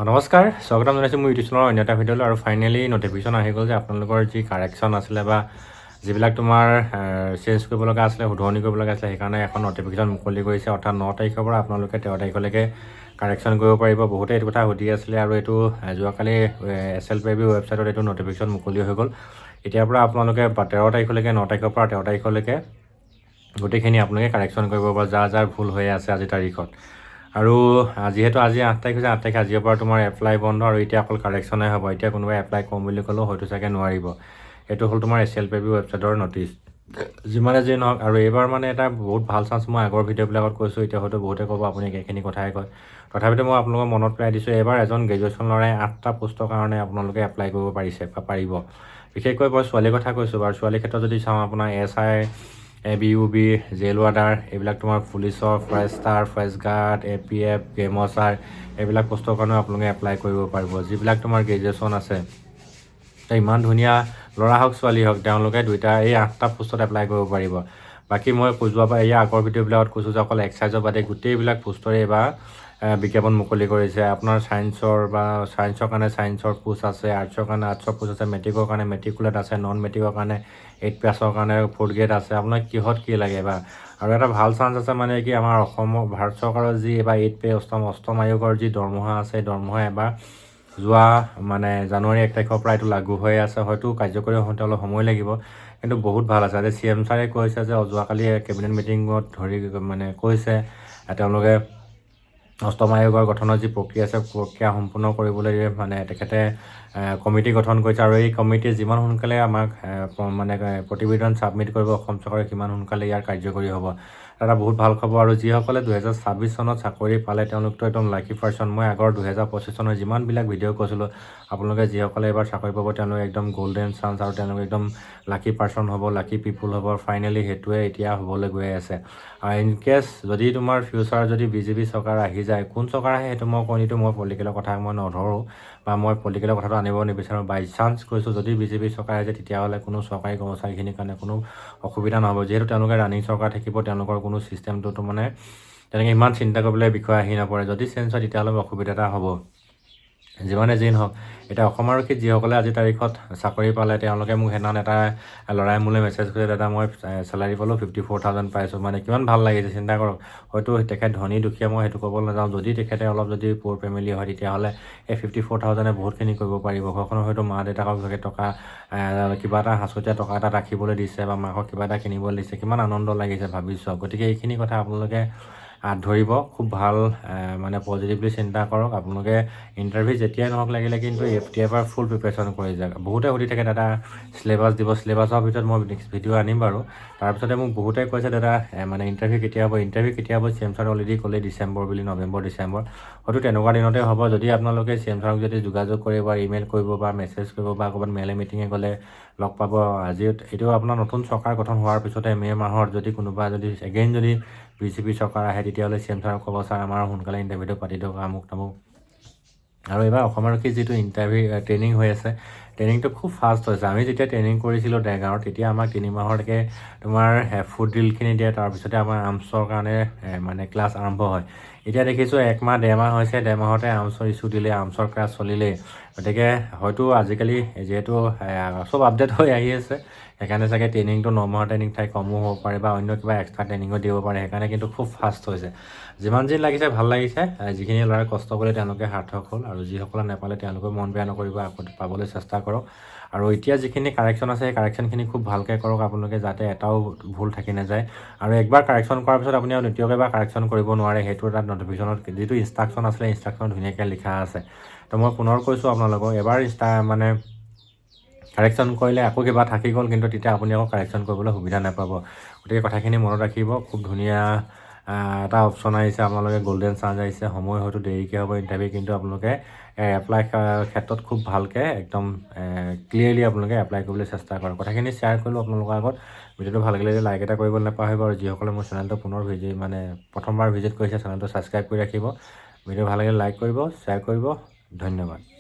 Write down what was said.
নমস্কাৰ, স্বাগতম জনাইছোঁ মোৰ ইউটিউব চেনেলৰ অন্য এটা ভিডিঅ'লৈ। আৰু ফাইনেলি নটিফিকেশ্যন আহি গ'ল যে আপোনালোকৰ যি কাৰেকশ্যন আছিলে বা যিবিলাক তোমাৰ চেঞ্জ কৰিব লগা আছিলে, শুধৰণি কৰিব লগা আছিলে, সেইকাৰণে এখন নটিফিকেশ্যন মুকলি কৰিছে। অৰ্থাৎ 9 তাৰিখৰ পৰা আপোনালোকে 13 তাৰিখলৈকে কাৰেকশ্যন কৰিব পাৰিব। বহুতে এইটো কথা সুধি আছিলে আৰু এইটো যোৱাকালি SLPIB ৱেবছাইটত এইটো নটিফিকেশ্যন মুকলি হৈ গ'ল। এতিয়াৰ পৰা আপোনালোকে 13 তাৰিখলৈকে, 9 তাৰিখৰ পৰা 13 তাৰিখলৈকে গোটেইখিনি আপোনালোকে কাৰেকশ্যন কৰিব পাৰিব, যাৰ ভুল হৈ আছে আজিৰ তাৰিখত। আৰু যিহেতু আজি 8 তাৰিখ হৈছে, 8 তাৰিখ আজিৰ পৰা তোমাৰ এপ্লাই বন্ধ আৰু এতিয়া অকল কাৰেকশ্যনেই হ'ব। এতিয়া কোনোবাই এপ্লাই কৰিম বুলি ক'লেও হয়তো চাগে নোৱাৰিব। এইটো হ'ল তোমাৰ SLPIB ৱেবছাইটৰ নটিচ। যিমানে যি নহওক, আৰু এইবাৰ মানে এটা বহুত ভাল চান্স। মই আগৰ ভিডিঅ'বিলাকত কৈছোঁ, এতিয়া হয়তো বহুতে ক'ব আপুনি একেখিনি কথাই কয়। তথাপিতো মই আপোনালোকক মনত পেলাই দিছোঁ, এইবাৰ এজন গ্ৰেজুৱেশ্যন ল'ৰাই 8টা পোষ্টৰ কাৰণে আপোনালোকে এপ্লাই কৰিব পাৰিছে বা পাৰিব। বিশেষকৈ মই ছোৱালীৰ কথা কৈছোঁ বাৰু। ছোৱালীৰ ক্ষেত্ৰত যদি চাওঁ, আপোনাৰ SI, ABUB, জেইল ৱাৰ্ডাৰ, এইবিলাক তোমাৰ পুলিচৰ forester, forest guard, APF, game watcher, এইবিলাক পোষ্টৰ কাৰণেও আপোনালোকে এপ্লাই কৰিব পাৰিব। যিবিলাক তোমাৰ গ্ৰেজুৱেশ্যন আছে, ইমান ধুনীয়া ল'ৰা হওক ছোৱালী হওক, তেওঁলোকে এই 8টা পোষ্টত এপ্লাই কৰিব পাৰিব। বাকী মই যোৱা পৰা আগৰ ভিডিঅ'বিলাকত কৈছোঁ যে অকল এক্সাইজৰ বাদে গোটেইবিলাক পোষ্টৰে এইবাৰ বিজ্ঞাপন মুকলি কৰিছে। আপোনাৰ ছায়েন্সৰ কাৰণে ছায়েন্সৰ পোষ্ট আছে, আৰ্টছৰ কাৰণে আৰ্টছৰ পোষ্ট আছে, মেট্ৰিকৰ কাৰণে মেট্ৰিকুলেট আছে, নন মেট্ৰিকৰ কাৰণে 8 পাছৰ কাৰণে 4th গ্ৰেড আছে। আপোনাক কিহত কি লাগে বা। আৰু এটা ভাল চান্স আছে, মানে কি আমাৰ ভাৰত চৰকাৰৰ যি এইবাৰ 8 পে অষ্টম আয়োগৰ যি দৰমহা আছে, দৰমহা এবাৰ যোৱা মানে জানুৱাৰী 1 তাৰিখৰ পৰা এইটো লাগু হৈ আছে। হয়তো কাৰ্যকৰী হওঁতে অলপ সময় লাগিব, কিন্তু বহুত ভাল আছে। আজি CM ছাৰে কৈছে যে যোৱাকালি কেবিনেট মিটিঙত কৈছে তেওঁলোকে অষ্টম আয়োগৰ গঠনৰ যি প্ৰক্ৰিয়া আছে, প্ৰক্ৰিয়া সম্পূৰ্ণ কৰিবলৈ তেখেতে কমিটি গঠন কৰিছে। আৰু এই কমিটিয়ে যিমান সোনকালে আমাক প্ৰতিবেদন ছাবমিট কৰিব অসম চৰকাৰে, সিমান সোনকালে ইয়াৰ কাৰ্যকৰী হ'ব। এটা বহুত ভাল খবৰ। আৰু যিসকলে 2026 চনত চাকৰি পালে, তেওঁলোকতো একদম লাকি পাৰ্চন। মই আগৰ 2025 চনৰ যিমানবিলাক ভিডিঅ' কৈছিলোঁ, আপোনালোকে যিসকলে এইবাৰ চাকৰি পাব, তেওঁলোকে একদম গ'ল্ডেন চান্স আৰু তেওঁলোকে একদম লাকি পাৰ্চন হ'ব, লাকি পিপুল হ'ব। ফাইনেলি সেইটোৱে এতিয়া হ'বলৈ গৈ আছে। আৰু ইনকেছ যদি তোমাৰ ফিউচাৰ যদি BJP চৰকাৰ আহি যায়, কোন চৰকাৰ আহে সেইটো মই কৈ নিদিওঁ, মই পলিটিকেলৰ কথা মই নধৰোঁ বা মই পলিটিকেলৰ কথাটো আনিব নিবিচাৰোঁ। বাই চান্স কৈছোঁ, যদি BJP চৰকাৰ আহে, তেতিয়াহ'লে কোনো চৰকাৰী কৰ্মচাৰীখিনিৰ কাৰণে কোনো অসুবিধা নহ'ব। যিহেতু তেওঁলোকে ৰানিং চৰকাৰ থাকিব, তেওঁলোকৰ কোনো ছিষ্টেমটোতো তেনেকৈ ইমান চিন্তা কৰিবলৈ বিষয় আহি নপৰে। যদি চেঞ্জ হয়, তেতিয়াহ'লে অসুবিধা এটা হ'ব। যিমানে যি নহওক, এতিয়া অসম আৰক্ষীত যিসকলে আজিৰ তাৰিখত চাকৰি পালে, তেওঁলোকে মোক সেইদিনাখন এটা ল'ৰাই মোলৈ মেছেজ কৰিছে, দাদা মই চেলাৰী পালোঁ 54,000 পাইছোঁ। কিমান ভাল লাগিছে চিন্তা কৰক। হয়তো তেখেত ধনী দুখীয়া মই সেইটো ক'ব নাযাওঁ। যদি তেখেতে অলপ যদি প'ৰ ফেমিলি হয়, তেতিয়াহ'লে এই 54,000 বহুতখিনি কৰিব পাৰিব। ঘৰখনৰ হয়তো মা দেউতাকক টকা কিবা এটা সাঁচতীয়া টকা এটা ৰাখিবলৈ দিছে বা মাকক কিবা এটা কিনিবলৈ দিছে, কিমান আনন্দ লাগিছে ভাবি চাওক। গতিকে এইখিনি কথা আপোনালোকে ধৰিব, খুব ভাল পজিটিভলি চিন্তা কৰক। আপোনালোকে ইণ্টাৰভিউ যেতিয়াই নহওক লাগিলে, কিন্তু এতিয়াৰ পৰা ফুল প্ৰিপেৰেশ্যন কৰি যাওক। বহুতে সুধি থাকে, দাদা চিলেবাছ দিব, চিলেবাছৰ ভিতৰত মই নেক্সট ভিডিঅ' আনিম বাৰু। তাৰপিছতে মোক বহুতে কৈছে, দাদা ইণ্টাৰভিউ কেতিয়া হ'ব, CM ছাৰে অলৰেডি ক'লে ডিচেম্বৰ বুলি, নৱেম্বৰ ডিচেম্বৰ হয়তো তেনেকুৱা দিনতে হ'ব। যদি আপোনালোকে CM ছাৰক যদি যোগাযোগ কৰিব বা ইমেইল কৰিব বা মেছেজ কৰিব বা ক'ৰবাত মেলে মিটিঙে গ'লে লগ পাব। এইটো আপোনাৰ নতুন চৰকাৰ গঠন হোৱাৰ পিছতে মে' মাহত যদি কোনোবা যদি BJP চৰকাৰ আহে, তেতিয়াহ'লে CM ছাৰক ক'ব, ছাৰ আমাৰ সোনকালে ইণ্টাৰভিউটো পাতি দিয়ক, আমুক তামুক। আৰু এইবাৰ অসম আৰক্ষীৰ যিটো ট্ৰেইনিং হৈ আছে, ট্ৰেইনিংটো খুব ফাষ্ট হৈছে। আমি যেতিয়া ট্ৰেইনিং কৰিছিলোঁ দেৰগাঁৱত, তেতিয়া আমাক 3 মাহলৈকে তোমাৰ ফুড ড্ৰিলখিনি দিয়ে, তাৰপিছতে আমাৰ আৰ্মছৰ কাৰণে ক্লাছ আৰম্ভ হয়। এতিয়া দেখিছোঁ 1 মাহ 1.5 মাহ হৈছে, 1.5 মাহতে আৰ্মছৰ ইছ্যু দিলে, আৰ্মছৰ ক্লাছ চলিলেই। গতিকে হয়তো আজিকালি যিহেতু চব আপডেট হৈ আহি আছে, সেইকাৰণে চাগে ট্ৰেইনিংটো 9 মাহৰ ট্ৰেইনিং ঠাই কমো হ'ব পাৰে বা অন্য কিবা এক্সট্ৰা ট্ৰেইনিঙো দিব পাৰে। সেইকাৰণে কিন্তু খুব ফাষ্ট হৈছে। যিমান যি লাগিছে ভাল লাগিছে। যিখিনি ল'ৰাই কষ্ট কৰিলে তেওঁলোকে সাৰ্থক হ'ল, আৰু যিসকলে নাপালে তেওঁলোকেও মন বেয়া নকৰিব, আকৌ পাবলৈ চেষ্টা কৰক। আৰু এতিয়া যিখিনি কাৰেকশ্যন আছে, সেই কাৰেকশ্যনখিনি খুব ভালকৈ কৰক আপোনালোকে, যাতে এটাও ভুল থাকি নাযায়। আৰু একবাৰ কাৰেকশ্যন কৰাৰ পিছত আপুনি আৰু দ্বিতীয়বাৰ এবাৰ কাৰেকশ্যন কৰিব নোৱাৰে। সেইটো এটা নটিফিকেশ্যনত যিটো ইনষ্ট্ৰাকশ্যন আছিলে, ইনষ্ট্ৰাকশ্যনত ধুনীয়াকৈ লিখা আছে। তো মই পুনৰ কৈছোঁ আপোনালোকক, এবাৰ কাৰেকশ্যন কৰিলে আকৌ কিবা থাকি গ'ল, কিন্তু তেতিয়া আপুনি আকৌ কাৰেকশ্যন কৰিবলৈ সুবিধা নাপাব। গতিকে কথাখিনি মনত ৰাখিব। খুব ধুনীয়া এটা অপশ্যন আহিছে, আপোনালোকে গ'ল্ডেন চান্স আহিছে। সময় হয়তো দেৰিকৈ হ'ব ইণ্টাৰভিউ, কিন্তু আপোনালোকে এপ্লাই ক্ষেত্ৰত খুব ভালকৈ একদম ক্লিয়াৰলি আপোনালোকে এপ্লাই কৰিবলৈ চেষ্টা কৰক। কথাখিনি শ্বেয়াৰ কৰিলোঁ আপোনালোকৰ আগত। ভিডিঅ'টো ভাল লাগিলে লাইক এটা কৰিব নাপাহৰিব। আৰু যিসকলে মোৰ চেনেলটো প্ৰথমবাৰ ভিজিট কৰিছে, চেনেলটো ছাবস্ক্ৰাইব কৰি ৰাখিব। ভিডিঅ' ভাল লাগিলে লাইক কৰিব, শ্বেয়াৰ কৰিব। ধন্যবাদ।